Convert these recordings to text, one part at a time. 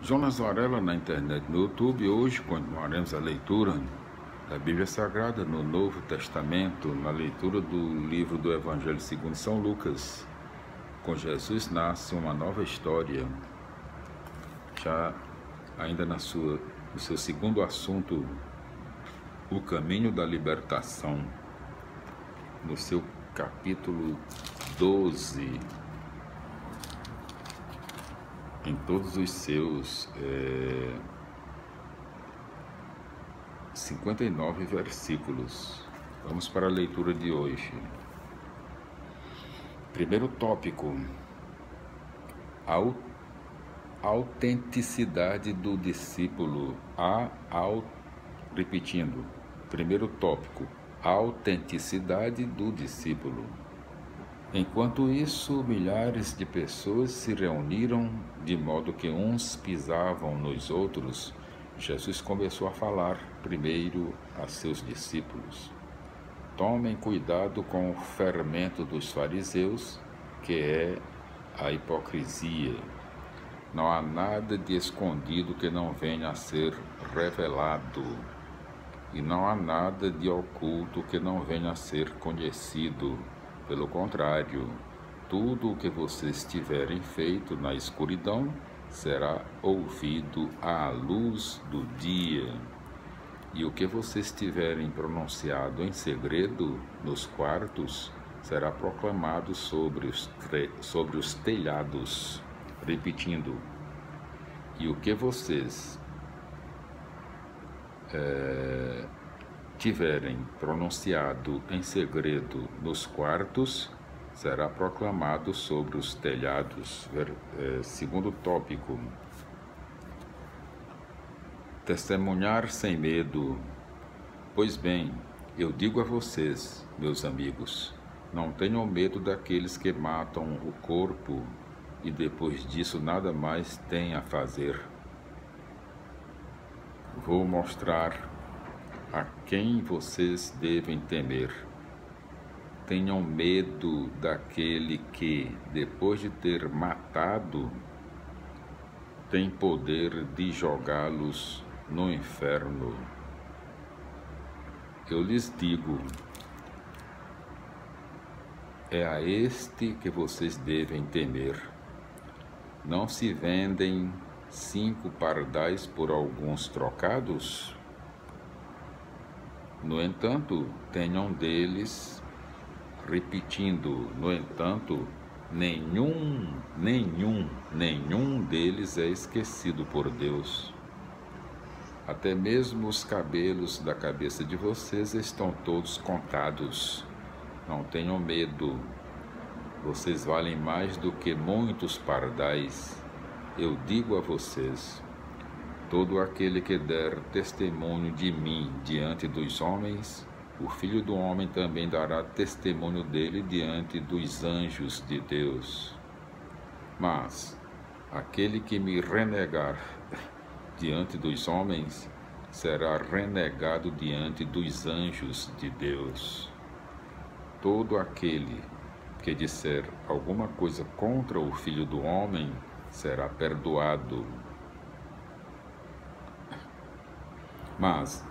Jonas Varela na internet, no YouTube. Hoje continuaremos a leitura da Bíblia Sagrada no Novo Testamento, na leitura do livro do Evangelho segundo São Lucas. Com Jesus nasce uma nova história, já ainda no seu segundo assunto, o caminho da libertação, no seu capítulo 12, em todos os seus 59 versículos. Vamos para a leitura de hoje. Primeiro tópico: a autenticidade do discípulo. Repetindo, primeiro tópico: a autenticidade do discípulo. Enquanto isso, milhares de pessoas se reuniram, de modo que uns pisavam nos outros. Jesus começou a falar primeiro a seus discípulos: tomem cuidado com o fermento dos fariseus, que é a hipocrisia. Não há nada de escondido que não venha a ser revelado, e não há nada de oculto que não venha a ser conhecido. Pelo contrário, tudo o que vocês tiverem feito na escuridão será ouvido à luz do dia. E o que vocês tiverem pronunciado em segredo nos quartos será proclamado sobre os telhados. Repetindo, e o que vocês tiverem pronunciado em segredo nos quartos será proclamado sobre os telhados. Segundo tópico: testemunhar sem medo. Pois bem, eu digo a vocês, meus amigos, não tenham medo daqueles que matam o corpo e depois disso nada mais têm a fazer. Vou mostrar a quem vocês devem temer. Tenham medo daquele que, depois de ter matado, tem poder de jogá-los no inferno. Eu lhes digo, é a este que vocês devem temer. Não se vendem 5 pardais por alguns trocados? No entanto, tenham deles, repetindo, no entanto, nenhum deles é esquecido por Deus. Até mesmo os cabelos da cabeça de vocês estão todos contados. Não tenham medo, vocês valem mais do que muitos pardais. Eu digo a vocês, todo aquele que der testemunho de mim diante dos homens, o Filho do Homem também dará testemunho dele diante dos anjos de Deus. Mas aquele que me renegar diante dos homens, será renegado diante dos anjos de Deus. Todo aquele que disser alguma coisa contra o Filho do Homem, será perdoado. Mas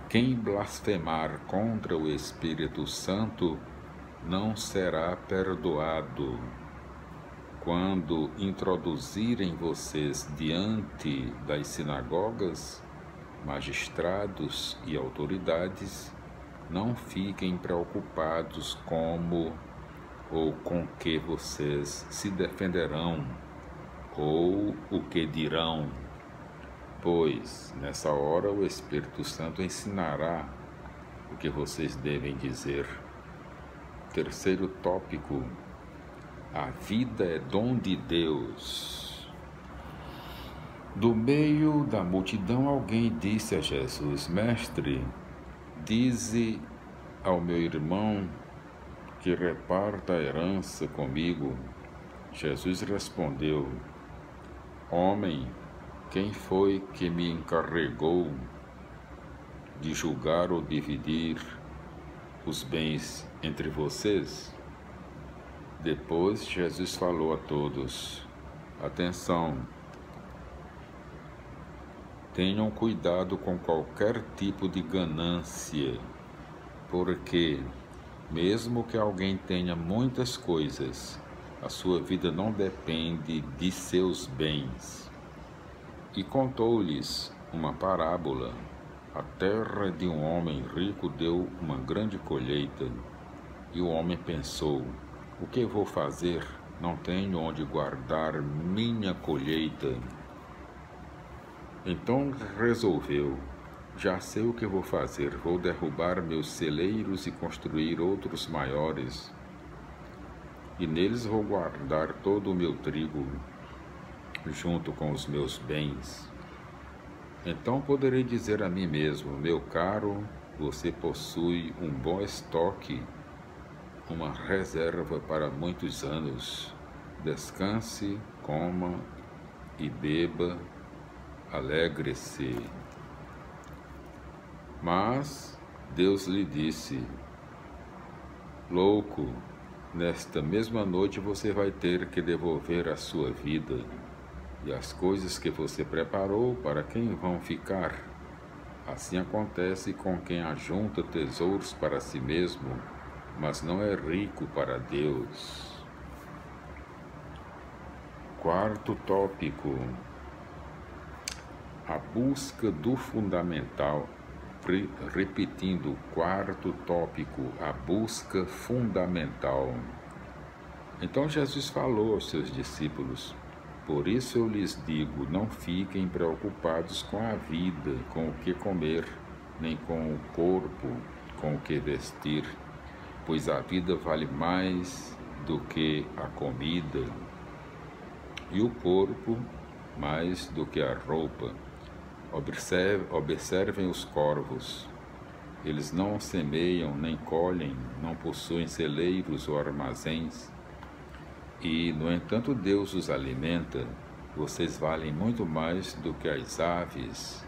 quem blasfemar contra o Espírito Santo não será perdoado. Quando introduzirem vocês diante das sinagogas, magistrados e autoridades, não fiquem preocupados como ou com que vocês se defenderão ou o que dirão, pois nessa hora o Espírito Santo ensinará o que vocês devem dizer. Terceiro tópico: a vida é dom de Deus. Do meio da multidão alguém disse a Jesus: Mestre, dize ao meu irmão que reparta a herança comigo. Jesus respondeu: Homem, quem foi que me encarregou de julgar ou dividir os bens entre vocês? Depois Jesus falou a todos: Atenção, Tenham cuidado com qualquer tipo de ganância, porque, mesmo que alguém tenha muitas coisas, a sua vida não depende de seus bens. E contou-lhes uma parábola. A terra de um homem rico deu uma grande colheita. E o homem pensou: o que vou fazer? Não tenho onde guardar minha colheita. Então resolveu: já sei o que vou fazer. Vou derrubar meus celeiros e construir outros maiores. E neles vou guardar todo o meu trigo, junto com os meus bens. Então poderei dizer a mim mesmo: meu caro, você possui um bom estoque, uma reserva para muitos anos. Descanse, coma e beba, alegre-se. Mas Deus lhe disse: louco, nesta mesma noite você vai ter que devolver a sua vida e as coisas que você preparou, para quem vão ficar? Assim acontece com quem ajunta tesouros para si mesmo, mas não é rico para Deus. Quarto tópico: a busca do fundamental. Repetindo, quarto tópico: a busca fundamental. Então Jesus falou aos seus discípulos: por isso eu lhes digo, não fiquem preocupados com a vida, com o que comer, nem com o corpo, com o que vestir, pois a vida vale mais do que a comida, e o corpo mais do que a roupa. Observem os corvos. Eles não semeiam nem colhem, não possuem celeiros ou armazéns, e, no entanto, Deus os alimenta. Vocês valem muito mais do que as aves.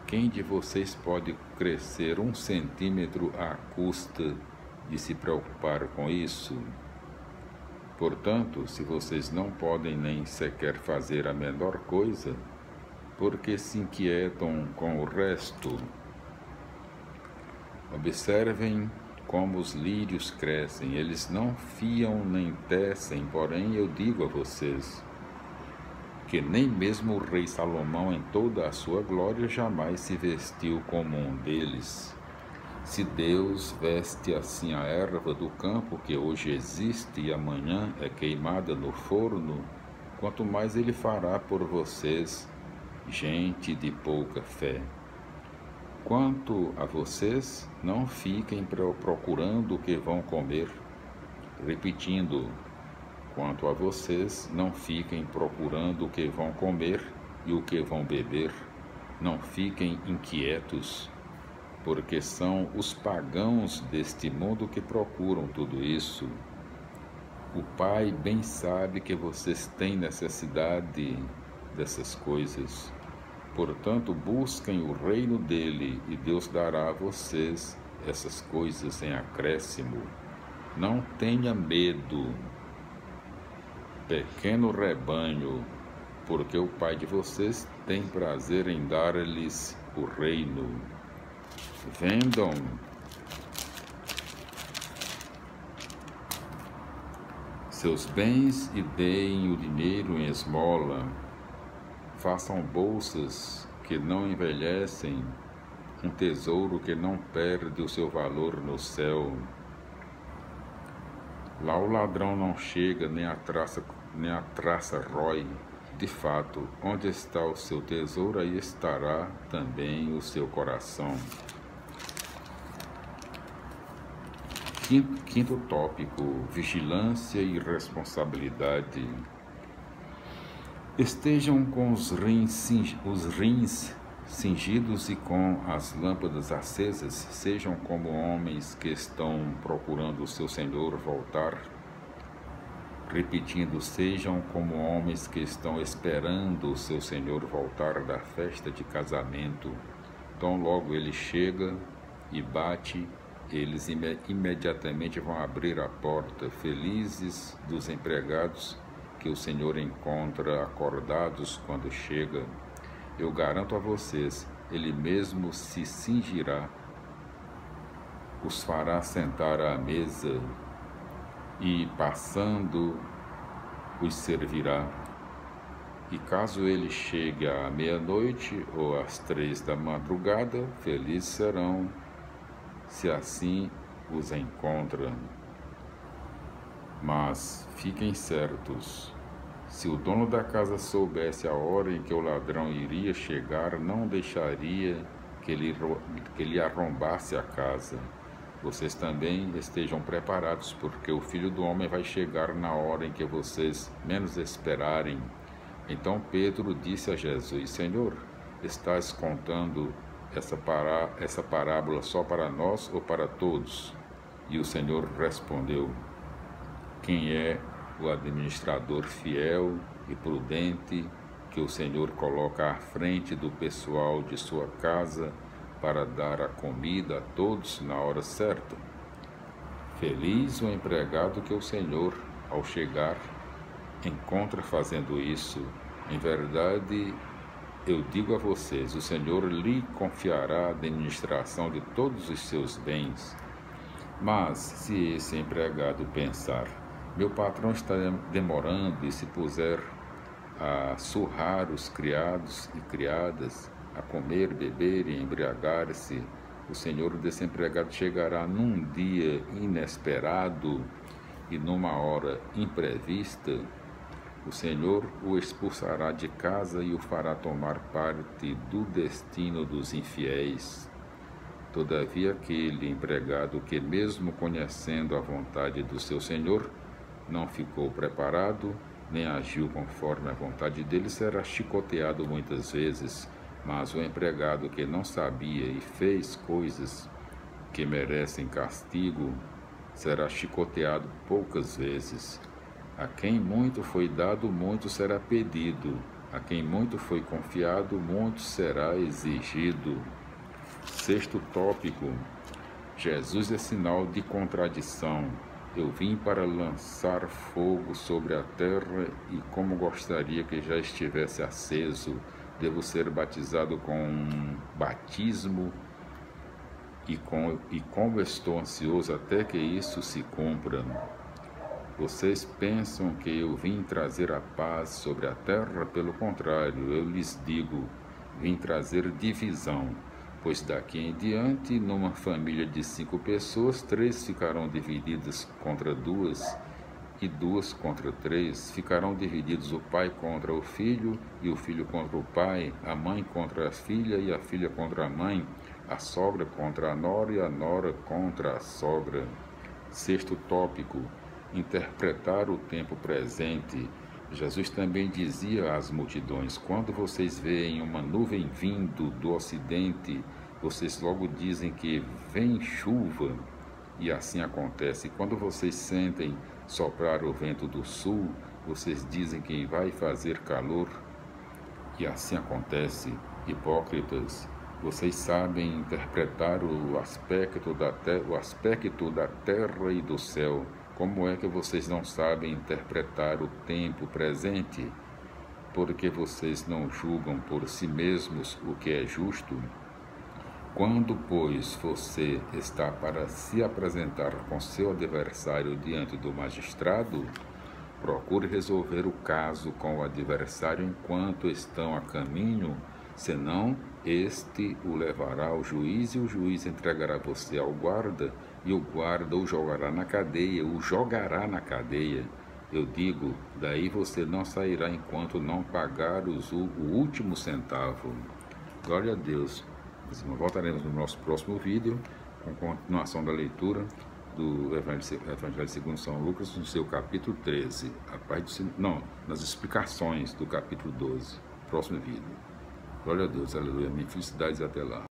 Quem de vocês pode crescer 1 centímetro à custa de se preocupar com isso? Portanto, se vocês não podem nem sequer fazer a menor coisa, por que se inquietam com o resto? Observem como os lírios crescem, eles não fiam nem tecem, porém eu digo a vocês que nem mesmo o rei Salomão, em toda a sua glória, jamais se vestiu como um deles. Se Deus veste assim a erva do campo, que hoje existe e amanhã é queimada no forno, quanto mais Ele fará por vocês, gente de pouca fé. Quanto a vocês, não fiquem procurando o que vão comer. Repetindo, quanto a vocês, não fiquem procurando o que vão comer e o que vão beber. Não fiquem inquietos, porque são os pagãos deste mundo que procuram tudo isso. O Pai bem sabe que vocês têm necessidade dessas coisas. Portanto, busquem o reino dele e Deus dará a vocês essas coisas em acréscimo. Não tenha medo, pequeno rebanho, porque o Pai de vocês tem prazer em dar-lhes o reino. Vendam seus bens e deem o dinheiro em esmola. Façam bolsas que não envelhecem, um tesouro que não perde o seu valor no céu. Lá o ladrão não chega, nem a traça rói. De fato, onde está o seu tesouro, aí estará também o seu coração. Quinto tópico: vigilância e responsabilidade. Estejam com os rins cingidos e com as lâmpadas acesas, sejam como homens que estão procurando o seu Senhor voltar. Repetindo, sejam como homens que estão esperando o seu Senhor voltar da festa de casamento. Então logo ele chega e bate, eles imediatamente vão abrir a porta, felizes dos empregados que o Senhor encontra acordados quando chega. Eu garanto a vocês, ele mesmo se cingirá, os fará sentar à mesa e, passando, os servirá. E caso ele chegue à meia-noite ou às 3 da madrugada, felizes serão, se assim os encontram. Mas fiquem certos, se o dono da casa soubesse a hora em que o ladrão iria chegar, não deixaria que ele arrombasse a casa. Vocês também estejam preparados, porque o Filho do Homem vai chegar na hora em que vocês menos esperarem. Então Pedro disse a Jesus: Senhor, estás contando essa parábola só para nós ou para todos? E o Senhor respondeu: Quem é o administrador fiel e prudente que o Senhor coloca à frente do pessoal de sua casa para dar a comida a todos na hora certa? Feliz o empregado que o Senhor, ao chegar, encontra fazendo isso. Em verdade, eu digo a vocês, o Senhor lhe confiará a administração de todos os seus bens. Mas se esse empregado pensar: meu patrão está demorando, e se puser a surrar os criados e criadas, a comer, beber e embriagar-se, o senhor desse empregado chegará num dia inesperado e numa hora imprevista. O Senhor o expulsará de casa e o fará tomar parte do destino dos infiéis. Todavia, aquele empregado que, mesmo conhecendo a vontade do seu Senhor, não ficou preparado, nem agiu conforme a vontade dele, será chicoteado muitas vezes. Mas o empregado que não sabia e fez coisas que merecem castigo, será chicoteado poucas vezes. A quem muito foi dado, muito será pedido. A quem muito foi confiado, muito será exigido. Sexto tópico: Jesus é sinal de contradição. Eu vim para lançar fogo sobre a terra e como gostaria que já estivesse aceso. Devo ser batizado com um batismo e como estou ansioso até que isso se cumpra. Vocês pensam que eu vim trazer a paz sobre a terra? Pelo contrário, eu lhes digo, vim trazer divisão. Pois daqui em diante, numa família de 5 pessoas, 3 ficarão divididas contra 2 e 2 contra 3. Ficarão divididos o pai contra o filho e o filho contra o pai, a mãe contra a filha e a filha contra a mãe, a sogra contra a nora e a nora contra a sogra. Sexto tópico: interpretar o tempo presente. Jesus também dizia às multidões: quando vocês veem uma nuvem vindo do ocidente, vocês logo dizem que vem chuva, e assim acontece. Quando vocês sentem soprar o vento do sul, vocês dizem que vai fazer calor, e assim acontece. Hipócritas, vocês sabem interpretar o aspecto da terra e do céu. Como é que vocês não sabem interpretar o tempo presente? Porque vocês não julgam por si mesmos o que é justo? Quando, pois, você está para se apresentar com seu adversário diante do magistrado, procure resolver o caso com o adversário enquanto estão a caminho, senão este o levará ao juiz e o juiz entregará você ao guarda e o guarda o jogará na cadeia. Eu digo, daí você não sairá enquanto não pagar o último centavo. Glória a Deus. Voltaremos no nosso próximo vídeo com continuação da leitura do Evangelho segundo São Lucas, no seu capítulo 13, nas explicações do capítulo 12. Próximo vídeo. Glória a Deus, aleluia, minhas felicidades e até lá.